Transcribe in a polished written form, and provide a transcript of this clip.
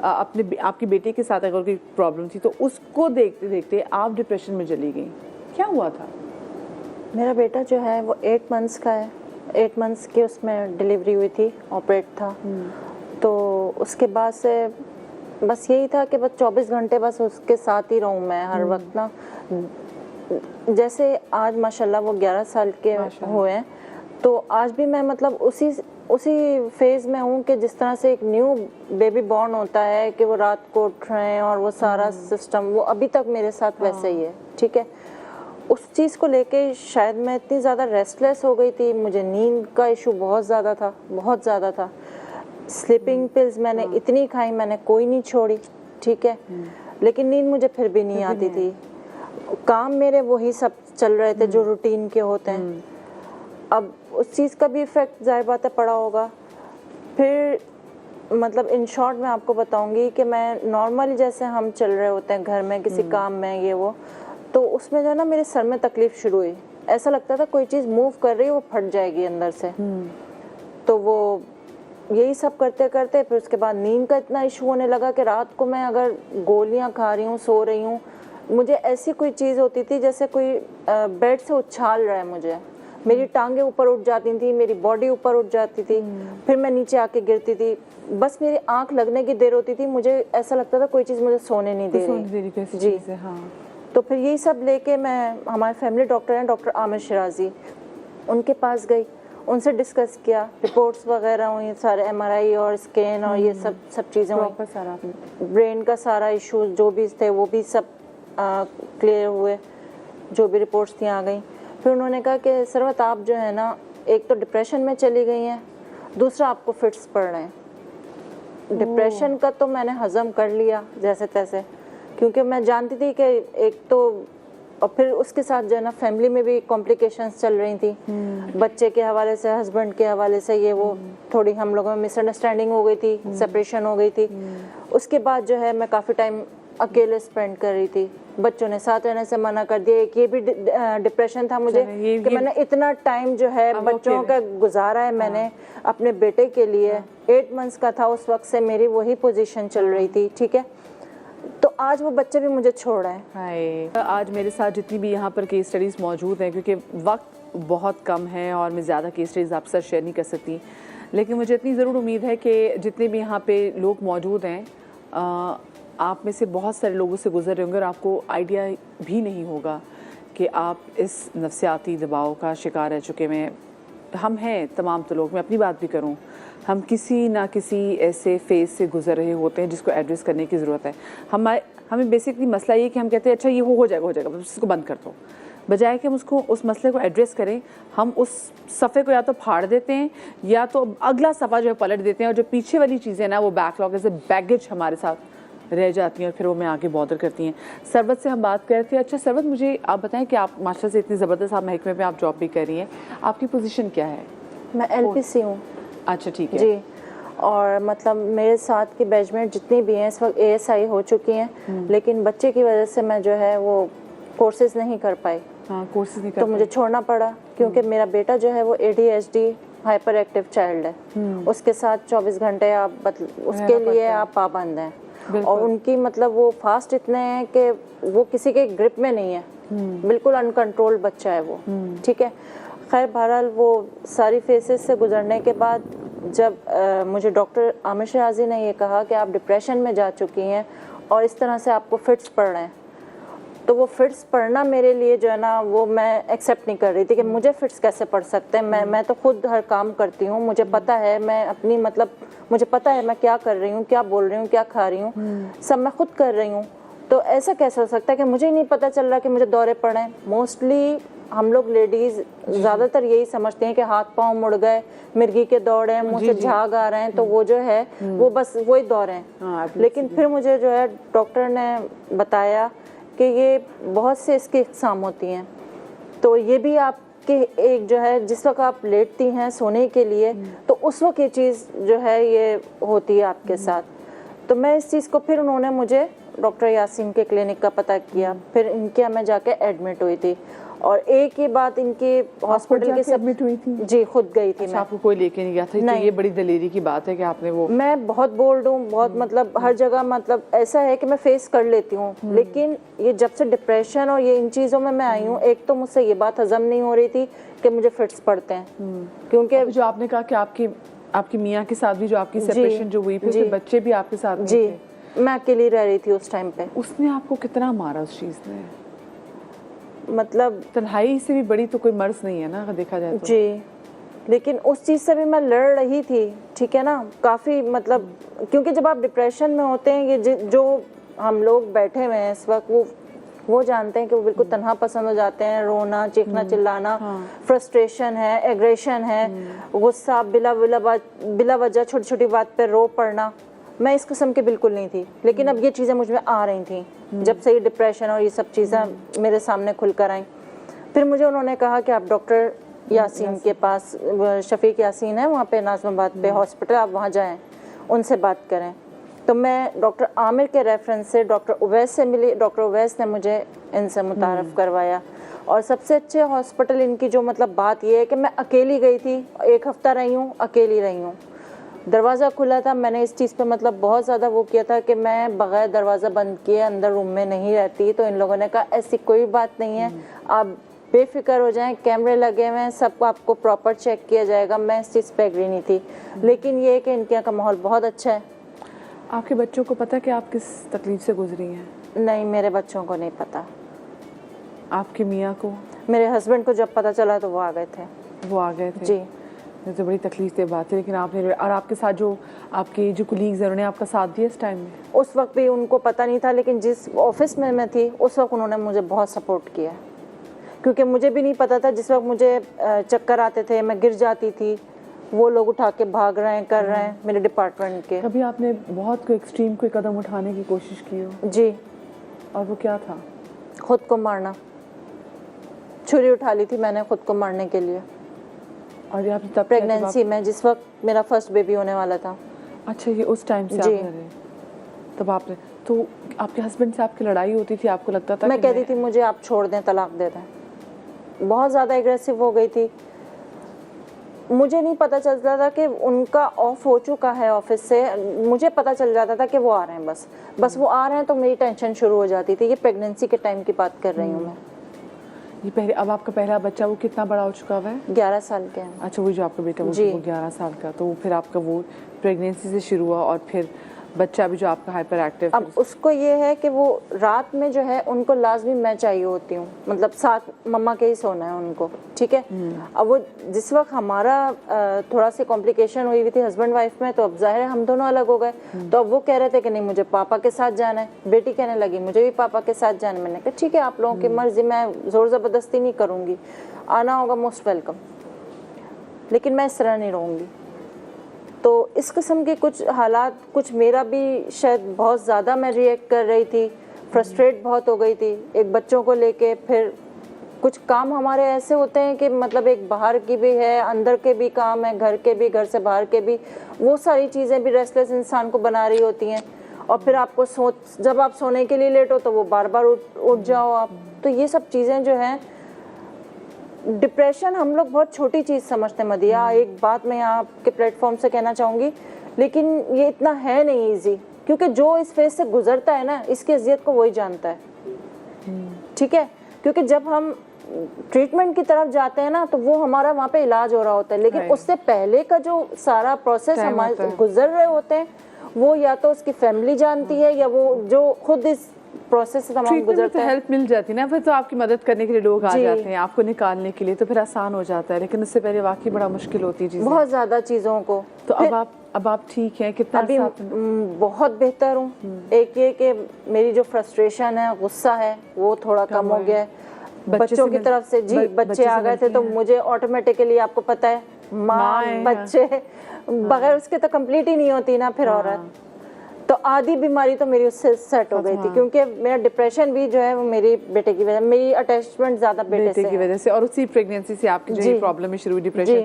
आपके बेटे के साथ अगर कोई प्रॉब्लम थी तो उसको देखते देखते आप डिप्रेशन में चली गई, क्या हुआ था? मेरा बेटा जो है वो 8 मंथ्स का है, 8 मंथ्स की उसमें डिलीवरी हुई थी, ऑपरेट था। तो उसके बाद से बस यही था कि बस 24 घंटे बस उसके साथ ही रहूँ मैं हर वक्त ना। जैसे आज माशाल्लाह वो 11 साल के हुए हैं, तो आज भी मैं मतलब उसी फेज़ में हूँ कि जिस तरह से एक न्यू बेबी बॉर्न होता है कि वो रात को उठ रहे हैं और वो सारा सिस्टम वो अभी तक मेरे साथ वैसे ही है, ठीक है। उस चीज़ को लेके शायद मैं इतनी ज़्यादा रेस्टलेस हो गई थी, मुझे नींद का इशू बहुत ज़्यादा था, बहुत ज़्यादा था। स्लीपिंग पिल्स मैंने इतनी खाई, मैंने कोई नहीं छोड़ी, ठीक है, लेकिन नींद मुझे फिर भी नहीं आती थी। काम मेरे वही सब चल रहे थे जो रूटीन के होते हैं। अब उस चीज़ का भी इफ़ेक्ट ज़ाहिर बात है पड़ा होगा। फिर मतलब इन शॉर्ट मैं आपको बताऊंगी कि मैं नॉर्मली जैसे हम चल रहे होते हैं घर में किसी काम में ये वो, तो उसमें जो है ना मेरे सर में तकलीफ़ शुरू हुई। ऐसा लगता था कोई चीज़ मूव कर रही है वो फट जाएगी अंदर से। तो वो यही सब करते करते फिर उसके बाद नींद का इतना इशू होने लगा कि रात को मैं अगर गोलियां खा रही हूँ, सो रही हूँ, मुझे ऐसी कोई चीज़ होती थी जैसे कोई बेड से उछाल रहा है मुझे। मेरी टांगे ऊपर उठ जाती थी, मेरी बॉडी ऊपर उठ जाती थी, फिर मैं नीचे आके गिरती थी। बस मेरी आंख लगने की देर होती थी, मुझे ऐसा लगता था कोई चीज़ मुझे सोने नहीं दे रही। जी हाँ। तो फिर यही सब लेके मैं, हमारे फैमिली डॉक्टर हैं डॉक्टर आमिर शिराजी, उनके पास गई, उनसे डिस्कस किया, रिपोर्ट्स वगैरह हुई, सारे MRI और स्कैन और ये सब चीज़ें हुई, सारा ब्रेन का सारा इशू जो भी थे वो भी सब क्लियर हुए, जो भी रिपोर्ट्स थी आ गई। फिर उन्होंने कहा कि सरवत आप जो है ना, एक तो डिप्रेशन में चली गई हैं, दूसरा आपको फिट्स पड़ रहे हैं। डिप्रेशन का तो मैंने हज़म कर लिया जैसे तैसे, क्योंकि मैं जानती थी कि एक तो, और फिर उसके साथ जो है ना फैमिली में भी कॉम्प्लिकेशंस चल रही थी, बच्चे के हवाले से, हस्बैंड के हवाले से, ये वो थोड़ी हम लोगों में मिसअंडरस्टैंडिंग हो गई थी, सेपरेशन हो गई थी। उसके बाद जो है मैं काफ़ी टाइम अकेले स्पेंड कर रही थी, बच्चों ने साथ रहने से मना कर दिया। एक ये भी डिप्रेशन था मुझे कि मैंने इतना टाइम जो है बच्चों का गुजारा है मैंने अपने बेटे के लिए। 8 मंथ्स का था उस वक्त से, मेरी वही पोजीशन चल रही थी, ठीक है। तो आज वो बच्चे भी मुझे छोड़ रहे हैं। आज मेरे साथ जितनी भी यहाँ पर केस स्टडीज़ मौजूद हैं, क्योंकि वक्त बहुत कम है और मैं ज़्यादा केस स्टडीज़ आपके साथ शेयर नहीं कर सकती, लेकिन मुझे इतनी ज़रूर उम्मीद है कि जितने भी यहाँ पे लोग मौजूद हैं, आप में से बहुत सारे लोगों से गुजर रहे होंगे और आपको आइडिया भी नहीं होगा कि आप इस नफ्सियाती दबाव का शिकार रह चुके हैं। हम हैं तमाम तो लोग, मैं अपनी बात भी करूं, हम किसी ना किसी ऐसे फेज़ से गुजर रहे होते हैं जिसको एड्रेस करने की ज़रूरत है। हमें बेसिकली मसला ये कि हम कहते हैं अच्छा ये हो जाएगा बस इसको बंद कर दो, बजाय कि हम उस मसले को एड्रेस करें। हम उस सफ़े को या तो फाड़ देते हैं या तो अगला सफ़ा जो है पलट देते हैं, और जो पीछे वाली चीज़ें ना वो बैकलॉग जैसे बैगेज हमारे साथ रह जाती हैं और फिर वो मैं आगे बॉदर करती हैं। सरवत से हम बात कर रहे थे। अच्छा सरवत, मुझे आप बताएं कि आप मास्टर से इतनी ज़बरदस्त आप महकमे में आप जॉब भी कर रही हैं, आपकी पोजीशन क्या है? मैं LPC हूँ। अच्छा ठीक है जी, और मतलब मेरे साथ की बैचमेट जितनी भी हैं इस वक्त ASI हो चुकी हैं, लेकिन बच्चे की वजह से मैं जो है वो कोर्सेज नहीं कर पाई। कोर्सेज नहीं कर तो मुझे छोड़ना पड़ा, क्योंकि मेरा बेटा जो है वो ADHD हाइपर एक्टिव चाइल्ड है। उसके साथ 24 घंटे आप उसके लिए आप पाबंद हैं, और उनकी मतलब वो फास्ट इतने हैं कि वो किसी के ग्रिप में नहीं है, बिल्कुल अनकंट्रोल बच्चा है वो, ठीक है। खैर बहरहाल वो सारी फेसेस से गुजरने के बाद जब मुझे डॉक्टर आमिर शिराजी ने ये कहा कि आप डिप्रेशन में जा चुकी हैं और इस तरह से आपको फिट्स पड़ रहे हैं, तो वो फिट्स पढ़ना मेरे लिए जो है ना वो मैं एक्सेप्ट नहीं कर रही थी कि मुझे फिट्स कैसे पढ़ सकते हैं। मैं तो खुद हर काम करती हूँ, मुझे पता है, मैं अपनी मतलब मुझे पता है मैं क्या कर रही हूँ, क्या बोल रही हूँ, क्या खा रही हूँ, सब मैं खुद कर रही हूँ। तो ऐसा कैसे हो सकता है कि मुझे ही नहीं पता चल रहा कि मुझे दौरे पड़े हैं। मोस्टली हम लोग लेडीज़ ज़्यादातर यही समझते हैं कि हाथ पाँव मुड़ गए, मिर्गी के दौरे हैं, मुँह से झाग आ रहे हैं, तो वो जो है वो बस वही दौरे हैं। लेकिन फिर मुझे जो है डॉक्टर ने बताया कि ये बहुत से इसकी इक़साम होती हैं, तो ये भी आपके एक जो है जिस वक्त आप लेटती हैं सोने के लिए, तो उस वक्त ये चीज़ जो है ये होती है आपके साथ। तो मैं इस चीज़ को, फिर उन्होंने मुझे डॉक्टर यासीन के क्लिनिक का पता किया, फिर इनके मैं जाके एडमिट हुई थी, और एक ही बात इनके हॉस्पिटल के सब एडमिट हुई थी? जी खुद गई थी अच्छा, मैं। आपको कोई लेके नहीं गया था? तो नहीं। ये बड़ी दलेरी की बात है कि आपने वो, मैं बहुत बोल्ड हूँ, बहुत मतलब हर जगह मतलब ऐसा है कि मैं फेस कर लेती हूँ, लेकिन ये जब से डिप्रेशन और ये इन चीज़ों में मैं आई हूँ, एक तो मुझसे ये बात हजम नहीं हो रही थी कि मुझे फिट्स पड़ते हैं, क्योंकि जो आपने कहा कि आपकी मियाँ के साथ भी जो आपकी सेपरेशन जो हुई, फिर उसके बच्चे भी आपके साथ नहीं जी थे। मैं अकेली रह रही थी उस टाइम पे। उसने आपको कितना मारा उस चीज़ ने? मतलब तन्हाई से भी बड़ी तो कोई मर्ज नहीं है ना, अगर देखा जाए तो। जी, लेकिन उस चीज़ से भी मैं लड़ रही थी, ठीक है ना, काफ़ी मतलब क्योंकि जब आप डिप्रेशन में होते हैं, ये जो हम लोग बैठे हुए हैं इस वक्त, वो जानते हैं कि वो बिल्कुल तन्हा पसंद हो जाते हैं, रोना, चीखना, चिल्लाना, फ्रस्ट्रेशन है, एग्रेशन है, गुस्सा, बिला वजह छोटी छोटी बात पे रो पड़ना। मैं इस किस्म की बिल्कुल नहीं थी, लेकिन अब ये चीज़ें मुझ में आ रही थी जब से ये डिप्रेशन और ये सब चीज़ें मेरे सामने खुलकर आई। फिर मुझे उन्होंने कहा कि आप डॉक्टर यासीन के पास, शफीक यासीन है वहाँ पे नाज़िमाबाद पे हॉस्पिटल, आप वहाँ जाएं, उनसे बात करें। तो मैं डॉक्टर आमिर के रेफरेंस से डॉक्टर उवैस से मिली। डॉक्टर उवैस ने मुझे इनसे मुतारफ़ करवाया, और सबसे अच्छे हॉस्पिटल इनकी जो मतलब बात ये है कि मैं अकेली गई थी, 1 हफ्ता रही हूँ, अकेली रही हूँ, दरवाज़ा खुला था। मैंने इस चीज़ पे मतलब बहुत ज़्यादा वो किया था कि मैं बग़ैर दरवाज़ा बंद किए अंदर रूम में नहीं रहती। तो इन लोगों ने कहा ऐसी कोई बात नहीं है, आप बेफिक्र हो जाएं, कैमरे लगे हुए हैं, सबको आपको प्रॉपर चेक किया जाएगा। मैं इस चीज़ पे एग्री नहीं थी, लेकिन ये है कि इनके यहाँ का माहौल बहुत अच्छा है। आपके बच्चों को पता कि आप किस तकलीफ से गुजरी हैं? नहीं, मेरे बच्चों को नहीं पता। आपके मियाँ को? मेरे हस्बैंड को जब पता चला तो वो आ गए थे। वो आ गए थे? जी। ये तो बड़ी तकलीफ की बात है, लेकिन आपने, और आपके साथ जो आपके जो कुलीग्स हैं, उन्होंने आपका साथ दिया इस टाइम में? उस वक्त भी उनको पता नहीं था, लेकिन जिस ऑफिस में मैं थी उस वक्त उन्होंने मुझे बहुत सपोर्ट किया, क्योंकि मुझे भी नहीं पता था। जिस वक्त मुझे चक्कर आते थे, मैं गिर जाती थी, वो लोग उठा के भाग रहे हैं, कर रहे हैं मेरे डिपार्टमेंट के। कभी आपने बहुत कोई एक्सट्रीम कोई कदम उठाने की कोशिश की हो? जी। और वो क्या था? खुद को मारना। छुरी उठा ली थी मैंने खुद को मारने के लिए, और आपने तब प्रेगनेंसी में, जिस वक्त मेरा फर्स्ट बेबी होने वाला था। अच्छा, ये उस टाइम से आप जी। कर रहे हैं? तब आपने, तो आपके हस्बैंड से आपकी लड़ाई होती थी? आपको लगता था मैं कहती थी मुझे आप छोड़ दें, तलाक दे दें। बहुत ज़्यादा एग्रेसिव हो गई थी। मुझे नहीं पता चलता था कि उनका ऑफ हो चुका है ऑफिस से, मुझे पता चल जाता था कि वो आ रहे हैं, बस वो आ रहे हैं तो मेरी टेंशन शुरू हो जाती थी। ये प्रेगनेंसी के टाइम की बात कर रही हूँ मैं। ये पहले, अब आपका पहला बच्चा वो कितना बड़ा हो चुका हुआ है? 11 साल के हैं। अच्छा, वो जो आपका बेटा वो 11 साल का, तो फिर आपका वो प्रेगनेंसी से शुरू हुआ, और फिर बच्चा भी जो आपका हाइपर एक्टिव। अब उसको ये है कि वो रात में जो है उनको लाजमी मैं चाहिए होती हूँ, मतलब साथ मम्मा के ही सोना है उनको, ठीक है। अब वो जिस वक्त हमारा थोड़ा सी कॉम्प्लिकेशन हुई थी हस्बैंड वाइफ में, तो अब जाहिर है हम दोनों अलग हो गए। तो अब वो कह रहे थे कि नहीं मुझे पापा के साथ जाना है, बेटी कहने लगी मुझे भी पापा के साथ जाना है। मैंने कहा ठीक है, आप लोगों की मर्जी, मैं जोर ज़बरदस्ती नहीं करूँगी, आना होगा मोस्ट वेलकम, लेकिन मैं इस तरह नहीं रहूँगी। तो इस किस्म के कुछ हालात, कुछ मेरा भी शायद बहुत ज़्यादा मैं रिएक्ट कर रही थी, फ्रस्ट्रेट बहुत हो गई थी एक बच्चों को लेके। फिर कुछ काम हमारे ऐसे होते हैं कि मतलब एक बाहर की भी है, अंदर के भी काम है, घर के भी, घर से बाहर के भी, वो सारी चीज़ें भी रेस्टलेस इंसान को बना रही होती हैं। और फिर आपको जब आप सोने के लिए लेट हो तो वो बार बार उठ जाओ आप। तो ये सब चीज़ें जो हैं, डिप्रेशन हम लोग बहुत छोटी चीज़ समझते हैं मदिया। एक बात मैं यहाँ आपके प्लेटफॉर्म से कहना चाहूँगी, लेकिन ये इतना है नहीं इजी, क्योंकि जो इस फेज से गुजरता है ना, इसकी अजियत को वही जानता है, ठीक है। क्योंकि जब हम ट्रीटमेंट की तरफ जाते हैं ना, तो वो हमारा वहाँ पे इलाज हो रहा होता है, लेकिन उससे पहले का जो सारा प्रोसेस हमारे गुजर रहे होते हैं, वो या तो उसकी फैमिली जानती है, या वो जो खुद इस प्रोसेस से तमाम गुजरते हैं। हेल्प मिल जाती है ना, फिर तो आपकी मदद करने के लिए लोग आ जाते हैं, आपको निकालने के लिए, तो फिर आसान हो जाता है। लेकिन उससे पहले वाकई बड़ा मुश्किल होती है चीज़ें, बहुत ज़्यादा चीज़ों को। तो अब आप ठीक हैं? कितना अभी बहुत बेहतर हूँ। एक ये कि मेरी जो फ्रस्ट्रेशन है, गुस्सा है, वो थोड़ा कम हो गया है बच्चों की तरफ से। जी, बच्चे आ गए थे तो मुझे ऑटोमेटिकली, आपको पता है माँ बच्चे बगैर उसके तो कंप्लीट ही नहीं होती ना फिर औरत। तो आधी बीमारी तो मेरी उससे सेट हो गई थी, क्योंकि मेरा डिप्रेशन भी जो है वो मेरी बेटे की वजह, मेरी अटैचमेंट ज़्यादा बेटे की वजह से, और उसी प्रेगनेंसी से आपकी जो प्रॉब्लम शुरू हुई डिप्रेशन।